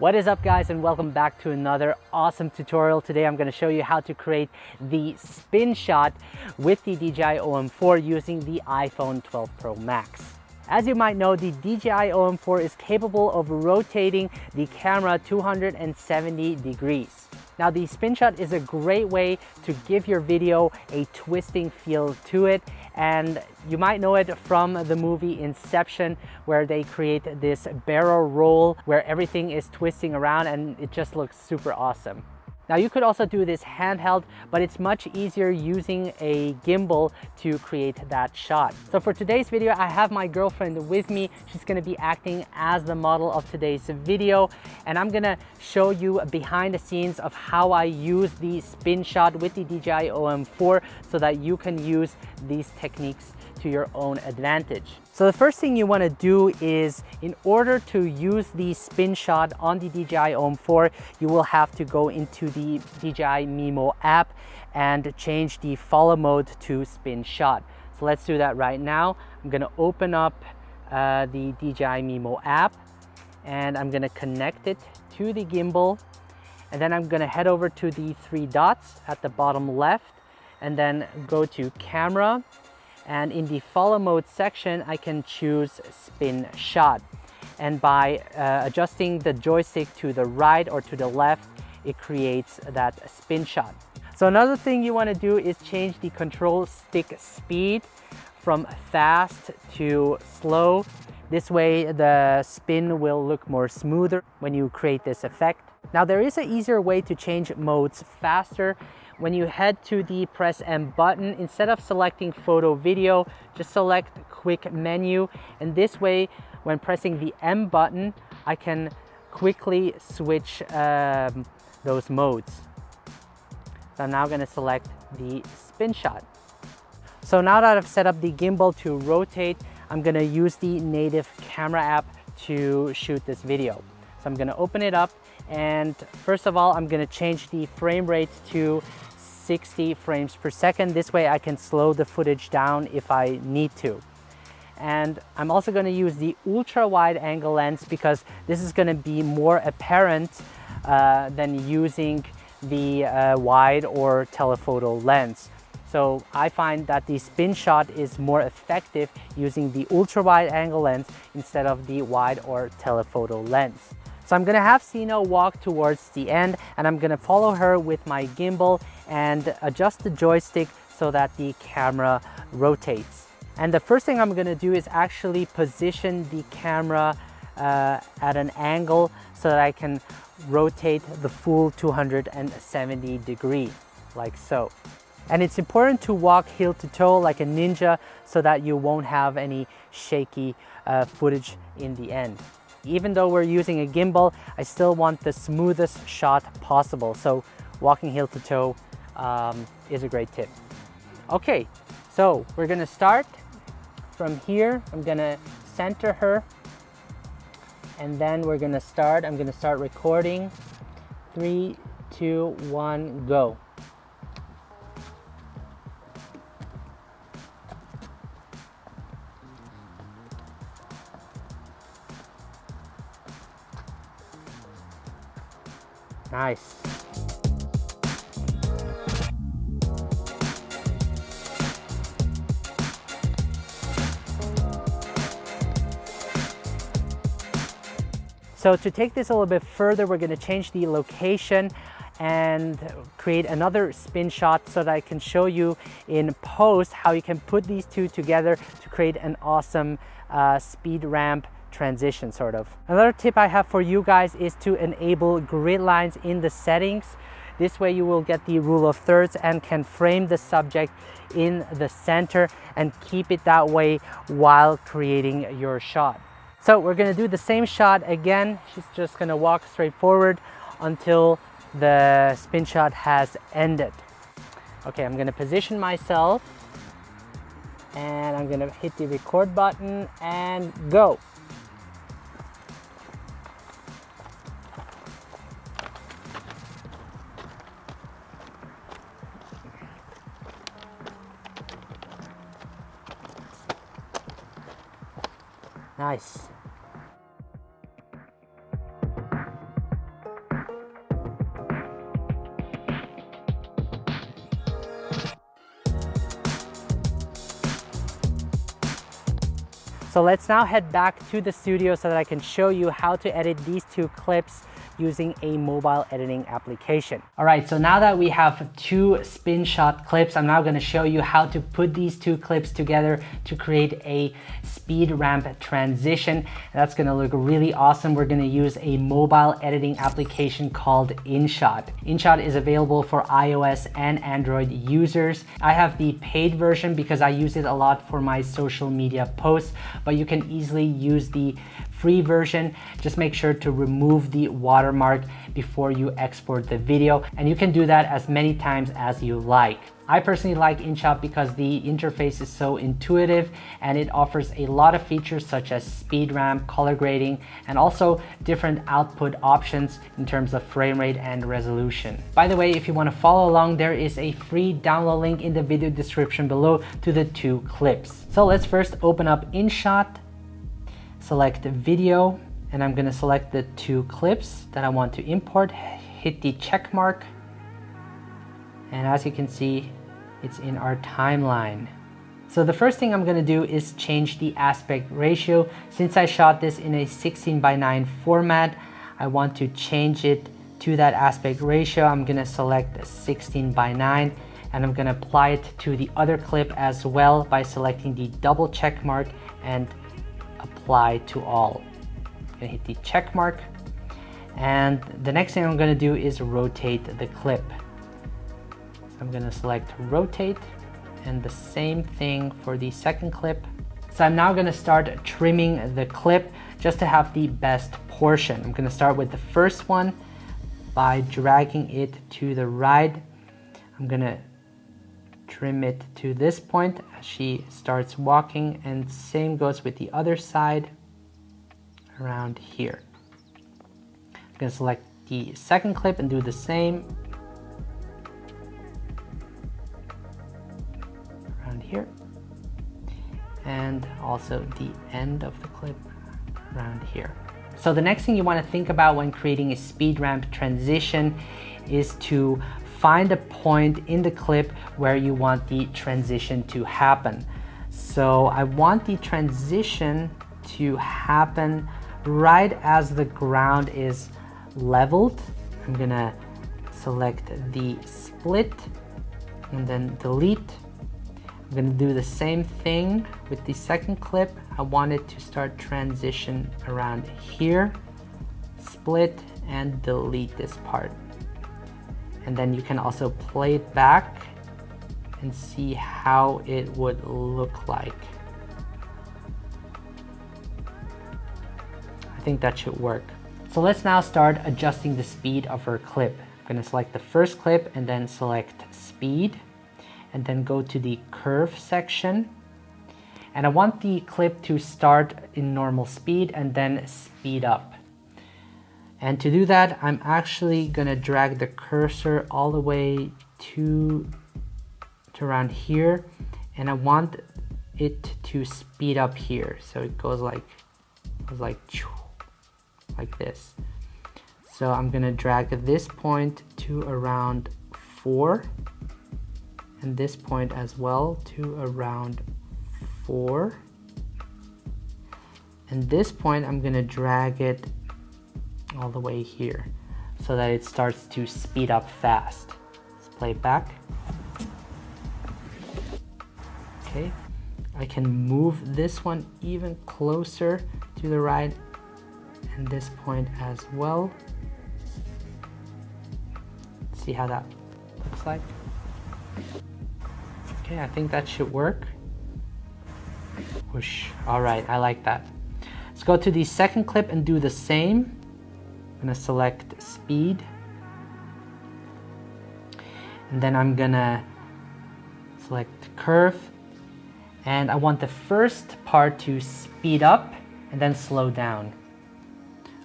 What is up, guys, and welcome back to another awesome tutorial. Today I'm going to show you how to create the spin shot with the DJI OM4 using the iPhone 12 Pro Max. As you might know, the DJI OM4 is capable of rotating the camera 270 degrees. Now, the spin shot is a great way to give your video a twisting feel to it, and you might know it from the movie Inception, where they create this barrel roll where everything is twisting around and it just looks super awesome. Now, you could also do this handheld, but it's much easier using a gimbal to create that shot. So for today's video, I have my girlfriend with me. She's gonna be acting as the model of today's video, and I'm gonna show you behind the scenes of how I use the spin shot with the DJI OM4 so that you can use these techniques to your own advantage. So the first thing you want to do is, in order to use the spin shot on the DJI OM4, you will have to go into the DJI Mimo app and change the follow mode to spin shot. So let's do that right now. I'm going to open up the DJI Mimo app, and I'm going to connect it to the gimbal, and then I'm going to head over to the three dots at the bottom left and then go to camera. And in the follow mode section, I can choose spin shot. And by adjusting the joystick to the right or to the left, it creates that spin shot. So another thing you want to do is change the control stick speed from fast to slow. This way the spin will look more smoother when you create this effect. Now, there is an easier way to change modes faster. When you head to the press M button, instead of selecting photo video, just select quick menu. And this way, when pressing the M button, I can quickly switch those modes. So I'm now going to select the spin shot. So now that I've set up the gimbal to rotate, I'm going to use the native camera app to shoot this video. So I'm going to open it up, and first of all, I'm going to change the frame rate to 60 frames per second. This way I can slow the footage down if I need to. And I'm also going to use the ultra wide angle lens because this is going to be more apparent than using the wide or telephoto lens. So I find that the spin shot is more effective using the ultra wide angle lens instead of the wide or telephoto lens. So I'm gonna have Sino walk towards the end, and I'm gonna follow her with my gimbal and adjust the joystick so that the camera rotates. And the first thing I'm gonna do is actually position the camera at an angle so that I can rotate the full 270 degree, like so. And it's important to walk heel to toe like a ninja so that you won't have any shaky footage in the end. Even though we're using a gimbal, I still want the smoothest shot possible. So walking heel to toe is a great tip. Okay, so we're gonna start from here. I'm gonna center her, and then I'm gonna start recording. 3, 2, 1, go. Nice. So to take this a little bit further, we're going to change the location and create another spin shot so that I can show you in post how you can put these two together to create an awesome speed ramp transition, sort of. Another tip I have for you guys is to enable grid lines in the settings. This way you will get the rule of thirds and can frame the subject in the center and keep it that way while creating your shot. So we're going to do the same shot again. She's just going to walk straight forward until the spin shot has ended. Okay, I'm going to position myself, and I'm going to hit the record button and go. Nice. So let's now head back to the studio so that I can show you how to edit these two clips using a mobile editing application. All right, so now that we have two spin shot clips, I'm now gonna show you how to put these two clips together to create a speed ramp transition. That's gonna look really awesome. We're gonna use a mobile editing application called InShot. InShot is available for iOS and Android users. I have the paid version because I use it a lot for my social media posts, but you can easily use the free version. Just make sure to remove the watermark before you export the video, and you can do that as many times as you like. I personally like InShot because the interface is so intuitive and it offers a lot of features such as speed ramp, color grading, and also different output options in terms of frame rate and resolution. By the way, if you want to follow along, there is a free download link in the video description below to the two clips. So let's first open up InShot, select video, and I'm gonna select the two clips that I want to import, hit the check mark, and as you can see, it's in our timeline. So the first thing I'm gonna do is change the aspect ratio. Since I shot this in a 16:9 format, I want to change it to that aspect ratio. I'm gonna select 16:9, and I'm gonna apply it to the other clip as well by selecting the double check mark and apply to all. I'm gonna hit the check mark, and the next thing I'm gonna do is rotate the clip. So I'm gonna select rotate, and the same thing for the second clip. So I'm now gonna start trimming the clip just to have the best portion. I'm gonna start with the first one by dragging it to the right. I'm gonna trim it to this point as she starts walking, and same goes with the other side around here. I'm going to select the second clip and do the same around here, and also the end of the clip around here. So the next thing you want to think about when creating a speed ramp transition is to find a point in the clip where you want the transition to happen. So I want the transition to happen right as the ground is leveled. I'm gonna select the split and then delete. I'm gonna do the same thing with the second clip. I want it to start transition around here, split and delete this part. And then you can also play it back and see how it would look like. I think that should work. So let's now start adjusting the speed of our clip. I'm gonna select the first clip and then select speed, and then go to the curve section. And I want the clip to start in normal speed and then speed up. And to do that, I'm actually gonna drag the cursor all the way to around here, and I want it to speed up here. So it goes like this. So I'm gonna drag this point to around 4, and this point as well to around 4. And this point, I'm gonna drag it all the way here so that it starts to speed up fast. Let's play it back. Okay, I can move this one even closer to the right and this point as well. See how that looks like. Okay, I think that should work. Whoosh. All right, I like that. Let's go to the second clip and do the same. I'm gonna select speed, and then I'm gonna select curve, and I want the first part to speed up and then slow down.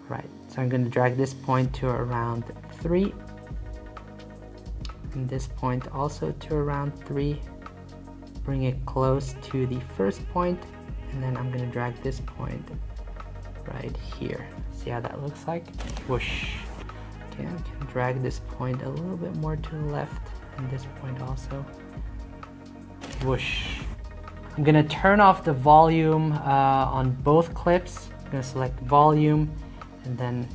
Right, so I'm gonna drag this point to around 3, and this point also to around 3. Bring it close to the first point, and then I'm gonna drag this point right here. See how that looks like? Whoosh. Okay, I can drag this point a little bit more to the left, and this point also. Whoosh. I'm gonna turn off the volume on both clips. I'm gonna select volume and then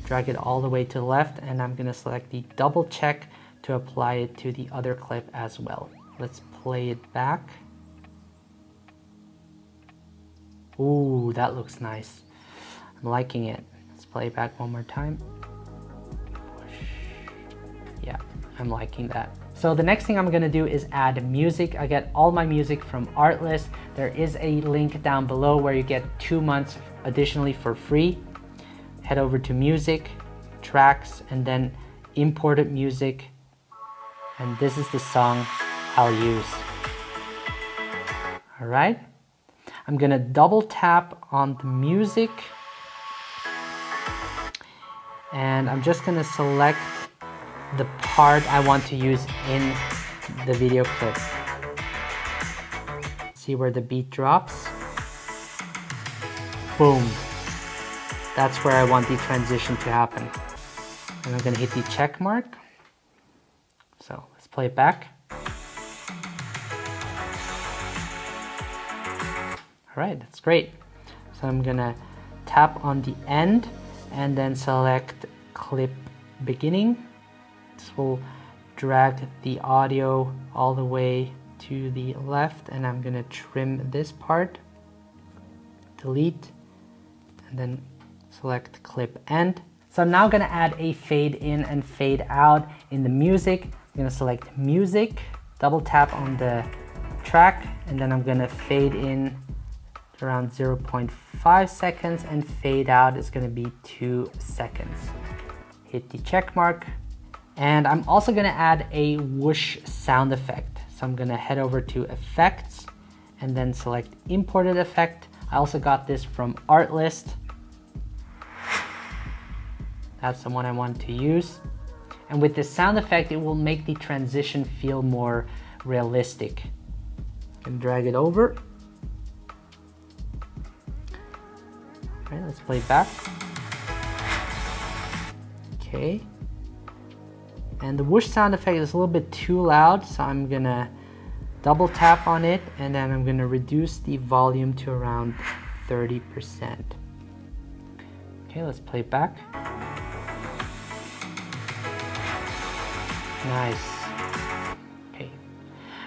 drag it all the way to the left, and I'm gonna select the double check to apply it to the other clip as well. Let's play it back. Ooh, that looks nice. I'm liking it. Let's play it back one more time. Yeah, I'm liking that. So the next thing I'm gonna do is add music. I get all my music from Artlist. There is a link down below where you get 2 months additionally for free. Head over to music, tracks, and then imported music. And this is the song I'll use. All right. I'm gonna double tap on the music. And I'm just gonna select the part I want to use in the video clip. See where the beat drops? Boom. That's where I want the transition to happen. And I'm gonna hit the check mark. So let's play it back. All right, that's great. So I'm gonna tap on the end and then select clip beginning. This will drag the audio all the way to the left, and I'm gonna trim this part, delete, and then select clip end. So I'm now gonna add a fade in and fade out in the music. I'm gonna select music, double tap on the track, and then I'm gonna fade in to around 0.5 seconds and fade out is gonna be 2 seconds. Hit the check mark. And I'm also gonna add a whoosh sound effect. So I'm gonna head over to effects and then select imported effect. I also got this from Artlist. That's the one I want to use. And with this sound effect, it will make the transition feel more realistic. And drag it over. All right, let's play it back. Okay. And the whoosh sound effect is a little bit too loud, so I'm gonna double tap on it and then I'm gonna reduce the volume to around 30%. Okay, let's play it back. Nice. Okay.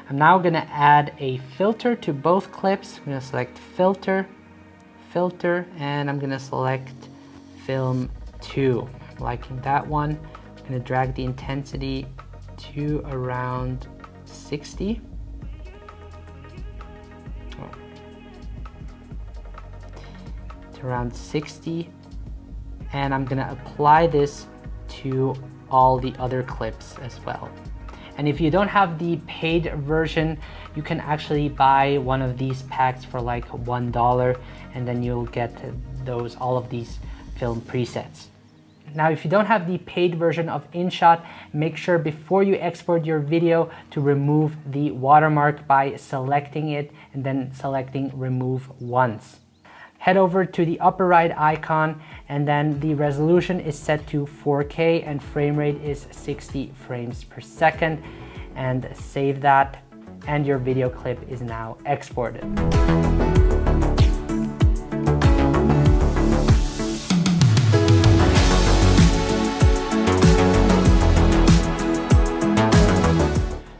I'm now gonna add a filter to both clips. I'm gonna select filter, filter, and I'm gonna select film 2. I'm liking that one. I'm gonna drag the intensity to around 60. To around 60. And I'm gonna apply this to all the other clips as well. And if you don't have the paid version, you can actually buy one of these packs for like $1, and then you'll get all of these film presets. Now, if you don't have the paid version of InShot, make sure before you export your video to remove the watermark by selecting it and then selecting remove once. Head over to the upper right icon, and then the resolution is set to 4K and frame rate is 60 frames per second, and save that, and your video clip is now exported.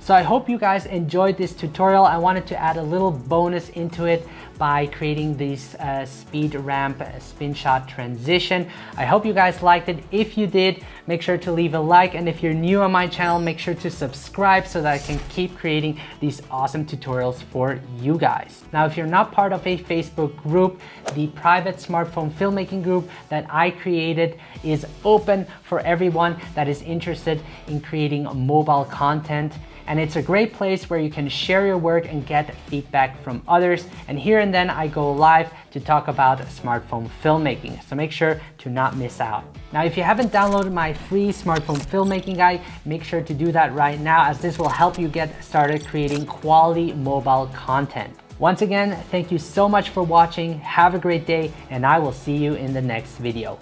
So I hope you guys enjoyed this tutorial. I wanted to add a little bonus into it by creating this speed ramp spin shot transition. I hope you guys liked it. If you did, make sure to leave a like, and if you're new on my channel, make sure to subscribe so that I can keep creating these awesome tutorials for you guys. Now, if you're not part of a Facebook group, the private smartphone filmmaking group that I created is open for everyone that is interested in creating mobile content. And it's a great place where you can share your work and get feedback from others. And here and then I go live to talk about smartphone filmmaking. So make sure to not miss out. Now, if you haven't downloaded my free smartphone filmmaking guide, make sure to do that right now, as this will help you get started creating quality mobile content. Once again, thank you so much for watching. Have a great day, and I will see you in the next video.